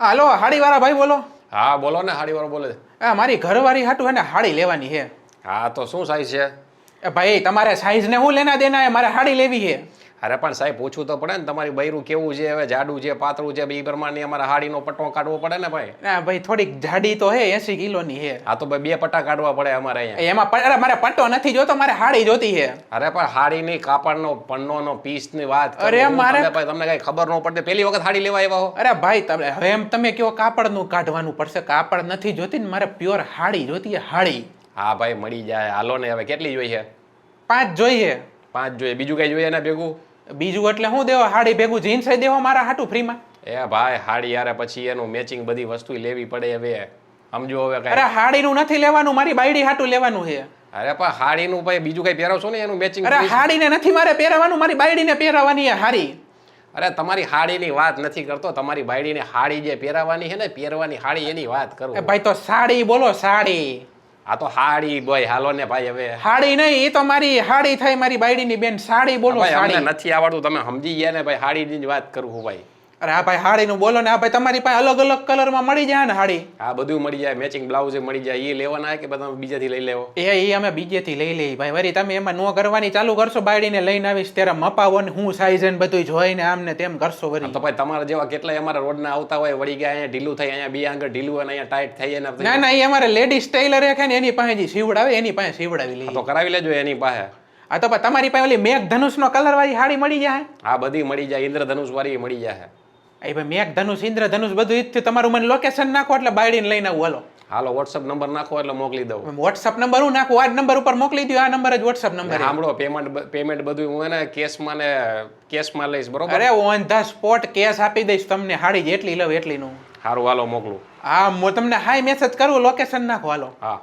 હાલો હાડીવાળા ભાઈ બોલો. હા બોલો ને, હાડીવાળો બોલે છે. મારી ઘરવાળી હાટુ હે ને હાડી લેવાની છે. હા તો શું સાઈઝ છે? ભાઈ તમારે સાઈઝ ને હું લેના દેના હે, મારે હાડી લેવી છે. અરે પણ સાહેબ પૂછવું તો પડે ને, તમારી બૈરું કેવું છે, હવે જાડું છે પાતળું છે, એ પ્રમાણે અમારે હાડીનો પટ્ટો કાઢવો પડે ને ભાઈ. ના ભાઈ થોડીક જાડી તો હે, 80 કિલોની છે. હા તો ભાઈ 2 પટ્ટા કાઢવા પડે અમારે અહીંયા. એમાં અરે મારે પટ્ટો નથી જોતો, મારે હાડી જોતી છે. અરે પણ હાડીની કાપડનો પન્નોનો પીસની વાત કરું. અરે મારે ભાઈ તમને કઈ ખબર ન પડે, પહેલી વખત હાડી લેવા આવ્યા હો. અરે ભાઈ તમે હવે એમ તમે કયો કાપડનું કાઢવાનું પડશે, કાપડ નથી જોતી ને મારે પ્યોર હાડી જોતી છે, હાડી. હા ભાઈ મળી જાય, હાલો ને. હવે કેટલી જોઈએ? 5 જોઈએ. 5 જોઈએ. બીજું કઈ જોઈએ ને ભેગું? બીજું એટલે હું દેવો? હાડી ભેગું જીન્સ દેવો મારા હાટું ફ્રીમાં? એ ભાઈ હાડી યારે પછી એનું મેચિંગ બધી વસ્તુ લેવી પડે હવે, સમજો હવે કઈ. અરે હાડીનું નથી લેવાનું, મારી બાયડી હાટું લેવાનું છે. અરે પણ હાડીનું ભાઈ બીજું કઈ પહેરવશો ને એનું મેચિંગ? અરે હાડીને નથી મારે પહેરવાનું, મારી બાયડીને પહેરવાની છે હાડી. અરે તમારી હાડીની વાત નથી કરતો, તમારી બાયડીને હાડી જે પહેરવાની છે ને, પહેરવાની હાડી એની વાત કરું. ભાઈ તો સાડી બોલો, સાડી. આ તો હાડી ભાઈ, હાલો ને ભાઈ. હવે હાડી નહીં, એ તો મારી હાડી થાય, મારી બાયડીની બેન. સાડી બોલો, ભાઈ અમને સાડી. નથી આવડતું, તમે સમજી ગયા ને ભાઈ, હાડીની જ વાત કરું હું ભાઈ. અરે હા ભાઈ હાડીનું બોલો ને. હા ભાઈ તમારી પાસે અલગ અલગ કલરમાં મળી જાય ને હાડી? આ બધું મળી જાય, મેચિંગ બ્લાઉઝ મળી જાય. એ લેવાના કે બધા બીજાથી લઈ લેવો? એ અમે બીજેથી લઈ લઈએ ભાઈ. વળી તમે એમાં નો કરવાની ચાલુ કરશો, બાયડીને લઈને આવીશ ત્યારે મપાવો ને હું સાઈઝ ને બધું જોઈને આમ ને તેમ કરશો વળી. તો ભાઈ તમારા જેવા કેટલાય અમારા રોડના આવતા હોય, વળી ગયા અહીંયા ઢીલું થાય, અહીંયા બે આંગળ ઢીલું અને અહીંયા ટાઈટ થઈ જાય. ના ના, એ અમારે લેડીઝ ટેલર છે ને, એની પાસે જે સીવડાવે એની પાસે સીવડાવી લઈએ. તો કરાવી લેજો એની પાસે. આ તો તમારી પાસે ઓલી મેઘધનુષ નો કલર વાળી હાડી મળી જાય? હા બધી મળી જાય, ઇન્દ્રધનુષ વાળી મળી જાય. એ ભાઈ મેઘધનુષ ઇન્દ્રધનુષ બધું ઈ જ થયું. તમારું મને લોકેશન નાખો એટલે બાયડીને લઈને આવું. હાલો હાલો વોટ્સઅપ નંબર નાખો એટલે મોકલી દઉં. વોટ્સઅપ નંબર હું નાખું? આ નંબર ઉપર મોકલી દો. આ નંબર જ વોટ્સઅપ નંબર. સાંભળો, પેમેન્ટ બધું હું એને કેશમાં લઈશ, બરોબર? અરે ઓન ધ સ્પોટ કેશ આપી દઈશ તમને, હાડી જેટલી લવ એટલીનું. સારું હાલો મોકલું. હા હું તમને હાઈ મેસેજ કરું, લોકેશન નાખો. હાલો. હા.